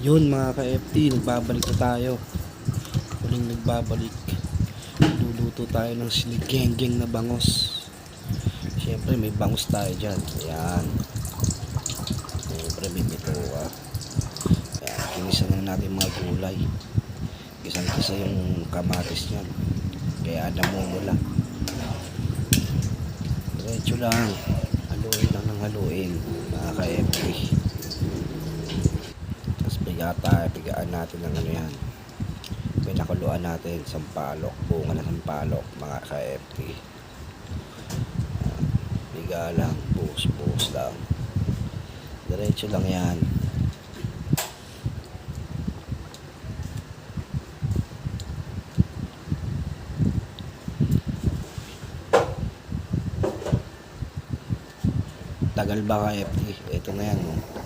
Ayun mga ka-FT, nagbabalik na tayo. Huling nagbabalik. Luluto tayo ng sinigenggeng na bangos. Siyempre may bangus tayo dyan. Ayan. Siyempre may bituka. Ayan, kinisa na natin mga gulay. Gisang-gisa yung kamatis nyan. Kaya namumula. Diretso lang. Haluin lang ng haluin mga ka-FT. Pigaan natin ng ano yan, pinakuluan natin sampalok, bunga na sampalok mga ka-FT. Piga lang, buhos lang, diretso lang yan. Tagal ba ka-FT? Ito na yan, oh.